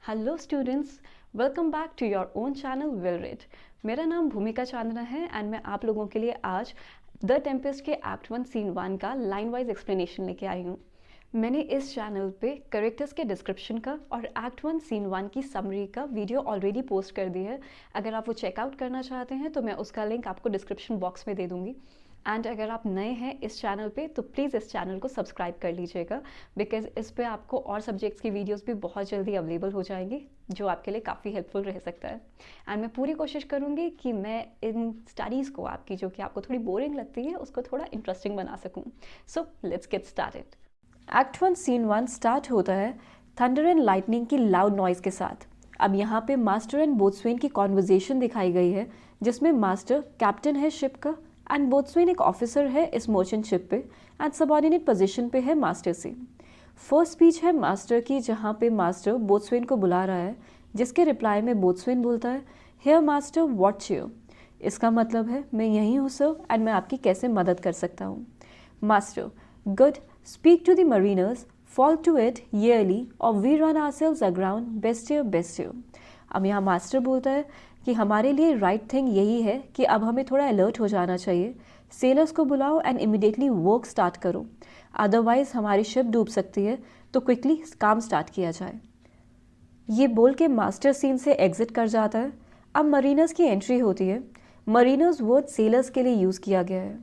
Hello students, welcome back to your own channel will read. मेरा नाम भूमिका चांदना है एंड मैं आप लोगों के लिए आज द टेम्पेस्ट के एक्ट 1 सीन 1 का लाइन वाइज एक्सप्लेनेशन लेके आई हूँ। मैंने इस चैनल पे करेक्टर्स के डिस्क्रिप्शन का और एक्ट 1 सीन 1 की समरी का वीडियो ऑलरेडी पोस्ट कर दी है। अगर आप वो चेकआउट करना चाहते हैं तो मैं उसका लिंक आपको डिस्क्रिप्शन बॉक्स में दे दूँगी। एंड अगर आप नए हैं इस चैनल पे तो प्लीज़ इस चैनल को सब्सक्राइब कर लीजिएगा, बिकॉज इस पे आपको और सब्जेक्ट्स की वीडियोस भी बहुत जल्दी अवेलेबल हो जाएंगी, जो आपके लिए काफ़ी हेल्पफुल रह सकता है। एंड मैं पूरी कोशिश करूँगी कि मैं इन स्टडीज़ को आपकी जो कि आपको थोड़ी बोरिंग लगती है उसको थोड़ा इंटरेस्टिंग बना सकूँ। So let's get started. Act 1 scene 1 start होता है थंडर एंड लाइटनिंग की लाउड नॉइज़ के साथ। अब यहाँ पे मास्टर एंड बोट्सवेन की कॉन्वर्जेशन दिखाई गई है, जिसमें मास्टर कैप्टन है शिप का एंड बोट्सवेन एक ऑफिसर है इस मर्चेंट शिप पे एंड सबऑर्डिनेट पोजीशन पे है मास्टर से। फर्स्ट स्पीच है मास्टर की, जहाँ पे मास्टर बोट्सवेन को बुला रहा है, जिसके रिप्लाई में बोट्सवेन बोलता है, हेयर मास्टर व्हाट चेयर। इसका मतलब है मैं यहीं हूँ सर एंड मैं आपकी कैसे मदद कर सकता हूँ। Master, good, speak to the mariners, fall to it yearly और we run ourselves aground, bestir bestir. अब यहाँ मास्टर बोलता है कि हमारे लिए राइट थिंग यही है कि अब हमें थोड़ा अलर्ट हो जाना चाहिए। सेलर्स को बुलाओ एंड इमिडिएटली वर्क स्टार्ट करो, अदरवाइज हमारी शिप डूब सकती है, तो क्विकली काम स्टार्ट किया जाए। ये बोल के मास्टर सीन से एग्जिट कर जाता है। अब मरीनर्स की एंट्री होती है। मरीनर्स वर्ड सेलर्स के लिए यूज़ किया गया है।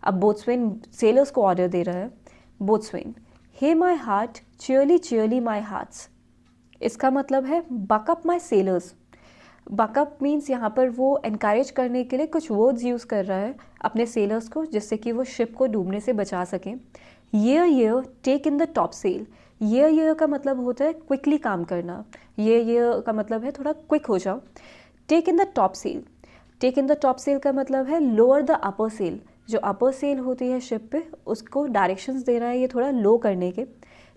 अब बोट्सवेन सेलर्स को ऑर्डर दे रहा है। बोट्सवेन, हे माई हार्ट चियरली चियरली माई हार्ट्स। इसका मतलब है backup my sellers. Backup means यहाँ पर वो एनकरेज करने के लिए कुछ वर्ड्स यूज़ कर रहा है अपने सेलर्स को, जिससे कि वो शिप को डूबने से बचा सकें। ये take in the topsail. ये का मतलब होता है क्विकली काम करना। ये का मतलब है थोड़ा क्विक हो जाओ। Take in the topsail. Take in the topsail का मतलब है लोअर द अपर सेल। जो अपर सेल होती है शिप पे, उसको डायरेक्शंस दे रहा है ये थोड़ा लो करने के।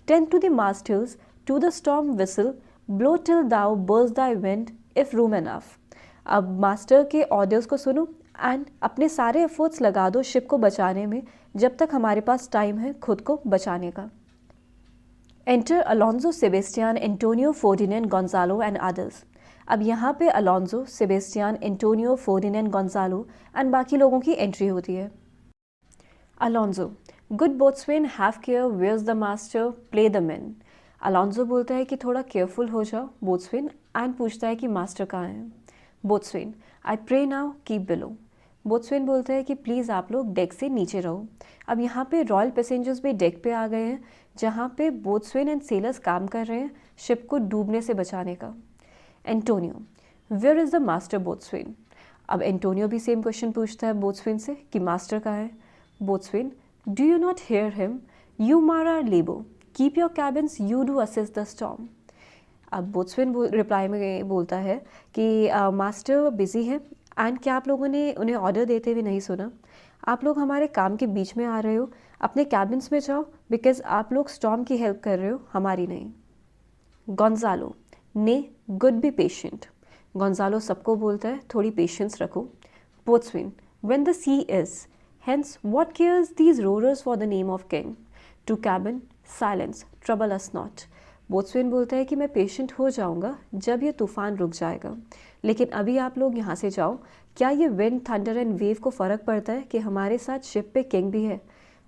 Tend to the master's to the storm whistle, blow till thou burst thy wind if room enough. अब मास्टर के ऑर्डर्स को सुनो एंड अपने सारे एफर्ट्स लगा दो शिप को बचाने में, जब तक हमारे पास टाइम है खुद को बचाने का। Enter Alonso, Sebastian, Antonio, Ferdinand, Gonzalo and others. अब यहाँ पे Alonso, Sebastian, Antonio, Ferdinand, Gonzalo and बाकी लोगों की एंट्री होती है। Alonso, good boatswain, have care, where's the master, play the man. Alonso बोलता है कि थोड़ा केयरफुल हो जाओ बोट्सवेन, एंड पूछता है कि मास्टर कहाँ हैं। Boatswain, I pray now keep below. Boatswain बोलता है कि प्लीज़ आप लोग डेक से नीचे रहो। अब यहाँ पे रॉयल पैसेंजर्स भी डेक पे आ गए हैं, जहाँ पे बोट्सवेन एंड सेलर्स काम कर रहे हैं शिप को डूबने से बचाने का। Antonio, where is the master boatswain. अब एंटोनियो भी सेम क्वेश्चन पूछता है बोट्सवेन से कि मास्टर कहाँ है। Boatswain, do you not hear him, you mar our labour, keep your cabins, you do assist the storm. अब बोट्सवेन रिप्लाई में बोलता है कि मास्टर बिजी है एंड क्या आप लोगों ने उन्हें ऑर्डर देते हुए नहीं सुना। आप लोग हमारे काम के बीच में आ रहे हो, अपने कैबिन्स में जाओ, बिकॉज आप लोग स्टॉर्म की हेल्प कर रहे हो, हमारी नहीं। गोंजालो, ने गुड बी पेशेंट। गोंजालो सबको बोलता है थोड़ी पेशेंस रखो। Boatswain, when the sea is hence what cares these roarers for the name of king, to cabin silence, trouble us not. Boatswain बोलता है कि मैं पेशेंट हो जाऊंगा जब ये तूफान रुक जाएगा, लेकिन अभी आप लोग यहाँ से जाओ। क्या ये विंड, थंडर एंड वेव को फ़र्क पड़ता है कि हमारे साथ शिप पे किंग भी है।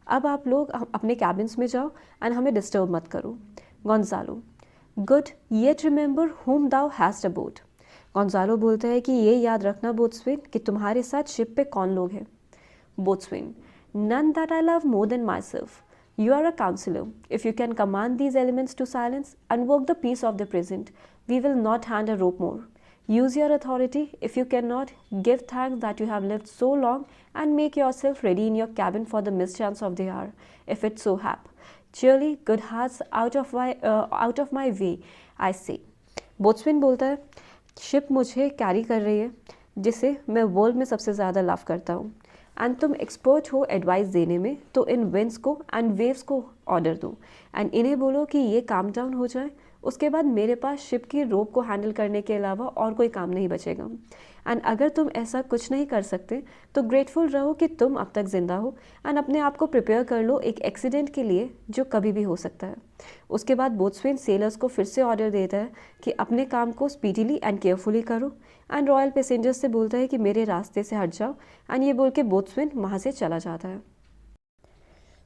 अब आप लोग अपने कैबिन्स में जाओ एंड हमें डिस्टर्ब मत करो। Gonzalo, good, yet remember whom thou hast aboard। Gonzalo बोलता है कि ये याद रखना बोट्सवेन कि तुम्हारे साथ शिप पे कौन लोग हैं। बोट्सवेन, none that I love more than myself। You are a counselor. If you can command these elements to silence and work the peace of the present, we will not hand a rope more. Use your authority. If you cannot, give thanks that you have lived so long and make yourself ready in your cabin for the mischance of the hour, if it so hap. Cheerly, good hearts out of my way, I say। बोट्सवेन बोलता है ship मुझे carry कर रही है, जिसे मैं world में सबसे ज़्यादा लव करता हूँ, एंड तुम एक्सपर्ट हो एडवाइस देने में, तो इन विंड्स को एंड वेव्स को ऑर्डर दो एंड इन्हें बोलो कि ये काम डाउन हो जाए उसके बाद मेरे पास शिप की रोप को हैंडल करने के अलावा और कोई काम नहीं बचेगा। एंड अगर तुम ऐसा कुछ नहीं कर सकते तो ग्रेटफुल रहो कि तुम अब तक ज़िंदा हो एंड अपने आप को प्रिपेयर कर लो एक एक्सीडेंट के लिए जो कभी भी हो सकता है। उसके बाद बोट्सवेन सेलर्स को फिर से ऑर्डर देता है कि अपने काम को स्पीडीली एंड केयरफुली करो एंड रॉयल पैसेंजर्स से बोलता है कि मेरे रास्ते से हट जाओ एंड ये बोल के बोट्सवेन वहाँ से चला जाता है।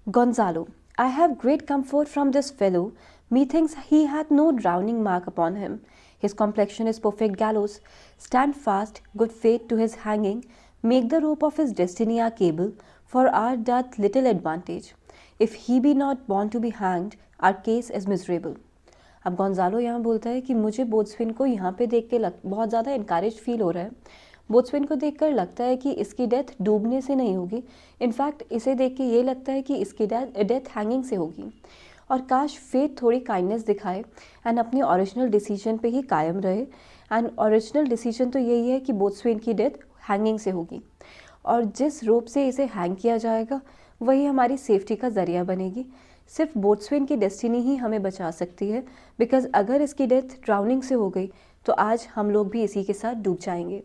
Gonzalo, I have great comfort from this fellow. Methinks he hath no drowning mark upon him. His complexion is perfect gallows. Stand fast, good fate to his hanging. Make the rope of his destiny our cable, for our doth little advantage. If he be not born to be hanged, our case is miserable. अब Gonzalo यहाँ बोलता है कि मुझे बोट्सवेन को यहाँ पे देख के बहुत ज़्यादा इनकरेज फील हो रहा है। बोट्सवेन को देखकर लगता है कि इसकी डेथ डूबने से नहीं होगी, इनफैक्ट इसे देख के ये लगता है कि इसकी डेथ हैंगिंग से होगी। और काश फेट थोड़ी काइंडनेस दिखाए एंड अपनी ओरिजिनल डिसीजन पे ही कायम रहे। एंड ओरिजिनल डिसीजन तो यही है कि बोट्सवेन की डेथ हैंगिंग से होगी और जिस रोप से इसे हैंग किया जाएगा वही हमारी सेफ्टी का ज़रिया बनेगी। सिर्फ बोट्सवेन की डेस्टिनी ही हमें बचा सकती है, बिकॉज अगर इसकी डेथ ड्राउनिंग से हो गई तो आज हम लोग भी इसी के साथ डूब जाएंगे।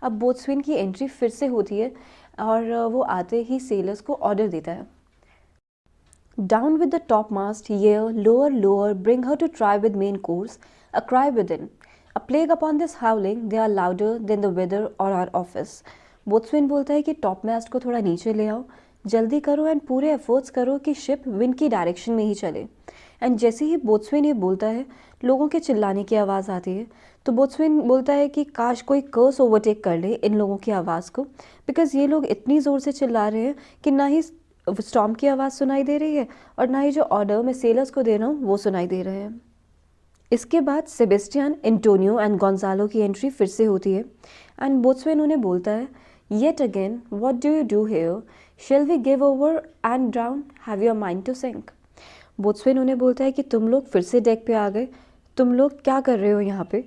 अब बोट्सवेन की एंट्री फिर से होती है और वो आते ही सेलर्स को ऑर्डर देता है, down with the top mast, yare lower lower, bring her to try with main course, a cry within, a plague upon this howling, they are louder than the weather or our office. Boatswain बोलता है कि top मास्ट को थोड़ा नीचे ले आओ, जल्दी करो एंड पूरे एफर्ट्स करो कि शिप विंड की डायरेक्शन में ही चले। एंड जैसे ही बोट्सवेन ये बोलता है लोगों के चिल्लाने की आवाज़ आती है, तो बोट्सवेन बोलता है कि काश कोई कर्स ओवरटेक कर ले इन लोगों की आवाज़ को, बिकॉज़ ये लोग इतनी ज़ोर से चिल्ला रहे हैं कि ना ही स्टॉर्म की आवाज़ सुनाई दे रही है और ना ही जो ऑर्डर मैं सेलर्स को दे रहा हूँ वो सुनाई दे रहे हैं। इसके बाद सेबेस्टियन, एंटोनियो एंड गोंजालो की एंट्री फिर से होती है एंड बोट्सवेन उन्हें बोलता है, yet again what do you do here, shall we give over and drown, have your mind to sink. Boatswain उन्हें बोलता है कि तुम लोग फिर से डेक पे आ गए, तुम लोग क्या कर रहे हो यहाँ पे,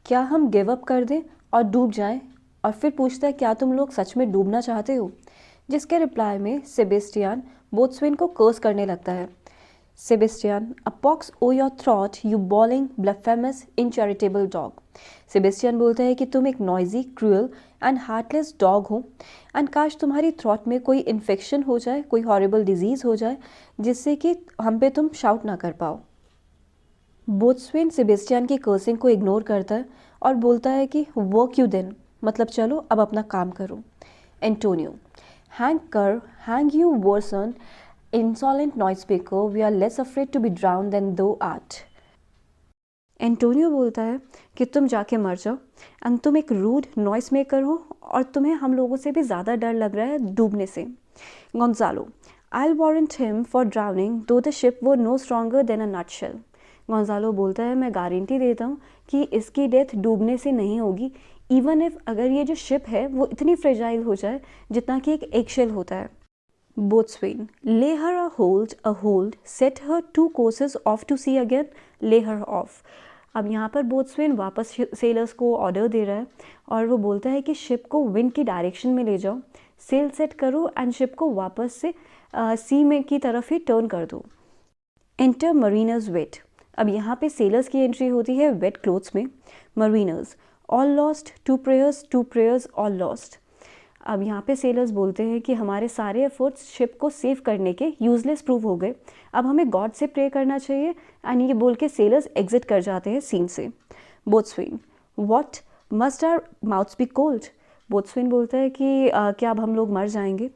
क्या हम गिव अप कर दें और डूब जाएं? और फिर पूछता है क्या तुम लोग सच में डूबना चाहते हो, जिसके रिप्लाई में सेबेस्टियन बोट्सवेन को कर्स करने लगता है। Sebastian, a pox o your throat you bawling blasphemous incharitable dog. Sebastian बोलता है कि तुम एक noisy, cruel and heartless dog हो एंड काश तुम्हारी थ्रॉट में कोई इन्फेक्शन हो जाए, कोई हॉरिबल डिजीज़ हो जाए जिससे कि हम पे तुम शाउट ना कर पाओ। बोट्सवेन सेबेस्टियन की कर्सिंग को इग्नोर करता है और बोलता है कि वर्क यू देन, मतलब चलो अब अपना काम करो। Antonio, hang you whoreson insolent noise speaker, we are less afraid to be drown than thou art. Antonio बोलता है कि तुम जाके मर जाओ एंड तुम एक रूड नॉइस मेकर हो और तुम्हें हम लोगों से भी ज़्यादा डर लग रहा है डूबने से। Gonzalo, I will warrant him for drowning though the ship were no stronger than a nutshell. Gonzalo बोलता है मैं गारंटी देता हूँ कि इसकी डेथ डूबने से नहीं होगी, इवन इफ अगर ये जो शिप है वो इतनी फ्रेजाइल हो जाए जितना कि एक एगशेल होता है। Boatswain, lay her a hold, set her 2 courses off to sea again, lay her of. अब यहाँ पर बोट्सवेन वापस सेलर्स को ऑर्डर दे रहा है और वो बोलता है कि शिप को विंड की डायरेक्शन में ले जाओ, सेल सेट करो एंड शिप को वापस से सी में की तरफ ही टर्न कर दो। Enter mariners wet. अब यहाँ पे सेलर्स की एंट्री होती है वेट क्लोथ्स में। Mariners, all lost, 2 prayers all lost. अब यहाँ पे सेलर्स बोलते हैं कि हमारे सारे एफर्ट्स शिप को सेव करने के यूजलेस प्रूव हो गए, अब हमें गॉड से प्रे करना चाहिए एंड ये बोल के सेलर्स एग्जिट कर जाते हैं सीन से। Boatswain, what must our mouths be cold. Boatswain बोलता है कि क्या अब हम लोग मर जाएंगे।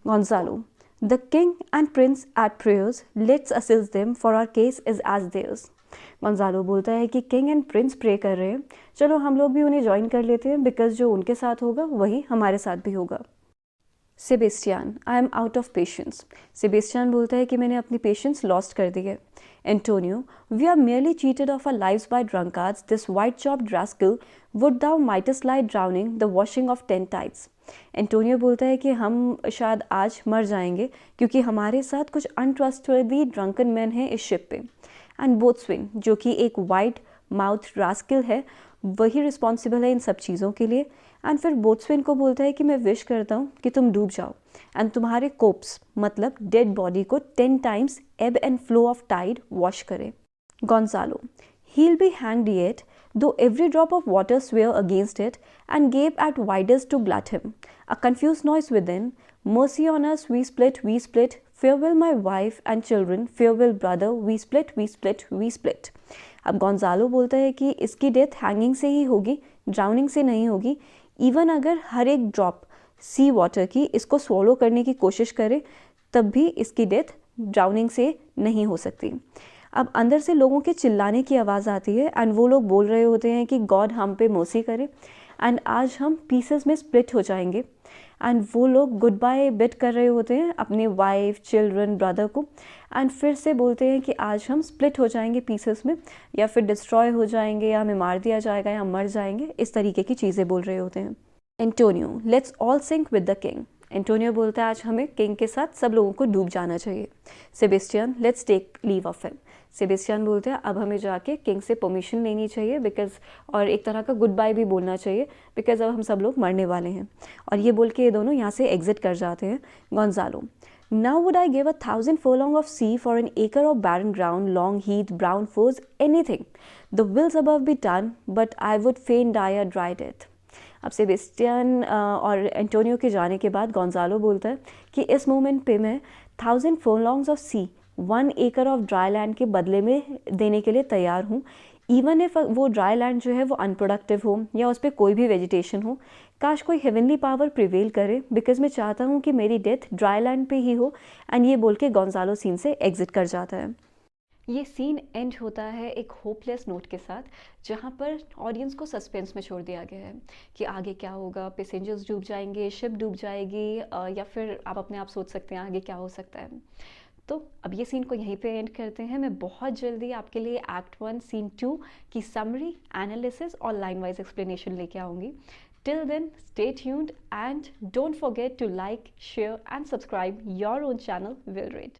Gonzalo, the king and prince at prayers, let's assist them for our case is as theirs. Gonzalo बोलता है कि किंग एंड प्रिंस प्रे कर रहे हैं, चलो हम लोग भी उन्हें ज्वाइन कर लेते हैं, बिकॉज जो उनके साथ होगा वही हमारे साथ भी होगा। Sebastian, I am out of patience. Sebastian बोलता है कि मैंने अपनी पेशेंस लॉस्ट कर दी है। Antonio, we are merely cheated of our lives by drunkards, this white-chopped rascal, would thou mightest lie drowning the washing of 10 tides। Antonio बोलता है कि हम शायद आज मर जाएंगे क्योंकि हमारे साथ कुछ अनट्रस्टवर्दी ड्रंकन मैन हैं इस शिप पे। एंड बोट्सवेन, जो कि एक वाइड माउथ रास्किल है, वही रिस्पॉन्सिबल है इन सब चीज़ों के लिए। एंड फिर बोट्सवेन को बोलता है कि मैं विश करता हूँ कि तुम डूब जाओ एंड तुम्हारे कोप्स मतलब डेड बॉडी को 10 times ebb and flow of tide wash करे। Gonzalo, He'll be hanged yet, though every drop of water sware against it, and gape at widest to glut him. A confused noise within. Mercy on us, we split, we split. Farewell my wife and children, farewell brother, we split, we split, we split. अब Gonzalo बोलता है कि इसकी death hanging से ही होगी, drowning से नहीं होगी. इवन अगर हर एक ड्रॉप सी वाटर की इसको स्वॉलो करने की कोशिश करे, तब भी इसकी डेथ ड्राउनिंग से नहीं हो सकती. अब अंदर से लोगों के चिल्लाने की आवाज़ आती है एंड वो लोग बोल रहे होते हैं कि गॉड हम पे मर्सी करे एंड आज हम पीसेस में स्प्लिट हो जाएंगे. एंड वो लोग गुड बाय बिट कर रहे होते हैं अपने वाइफ, चिल्ड्रन, ब्रदर को, एंड फिर से बोलते हैं कि आज हम स्प्लिट हो जाएंगे पीसेस में, या फिर डिस्ट्रॉय हो जाएंगे, या हमें मार दिया जाएगा, या मर जाएंगे. इस तरीके की चीज़ें बोल रहे होते हैं. Antonio, let's all sync with the king. Antonio बोलता है आज हमें किंग के साथ सब लोगों को डूब जाना चाहिए. Sebastian, let's take leave of him. Sebastian बोलते हैं अब हमें जाके किंग से परमिशन लेनी चाहिए बिकॉज, और एक तरह का गुड बाय भी बोलना चाहिए बिकॉज अब हम सब लोग मरने वाले हैं. और ये बोल के ये दोनों यहाँ से एग्जिट कर जाते हैं. Gonzalo, Now would I give 1,000 furlong of sea for an acre of barren ground, long heath, brown furze, anything. The wills above be done, but I would fain die a dry death. अब Sebastian और Antonio के जाने के बाद Gonzalo बोलता है कि इस मोमेंट पे मैं 1,000 furlongs of sea, 1 acre of dry land के बदले में देने के लिए तैयार हूँ. इवन इफ वो ड्राई लैंड जो है वो अनप्रोडक्टिव हो या उस पर कोई भी वेजिटेशन हो, काश कोई हेवनली पावर प्रिवेल करे बिकॉज मैं चाहता हूँ कि मेरी डेथ ड्राई लैंड पे ही हो. एंड ये बोल के गोंजालो सीन से एग्जिट कर जाता है. ये सीन एंड होता है एक होपलेस नोट के साथ, जहाँ पर ऑडियंस को सस्पेंस में छोड़ दिया गया है कि आगे क्या होगा. पैसेंजर्स डूब जाएंगे, शिप डूब जाएगी, या फिर आप अपने आप सोच सकते हैं आगे क्या हो सकता है. तो अब ये सीन को यहीं पे एंड करते हैं. मैं बहुत जल्दी आपके लिए एक्ट 1 सीन 2 की समरी, एनालिसिस और लाइन वाइज एक्सप्लेनेशन लेके आऊँगी. Till then stay tuned and don't forget to like, share and subscribe your own channel will read.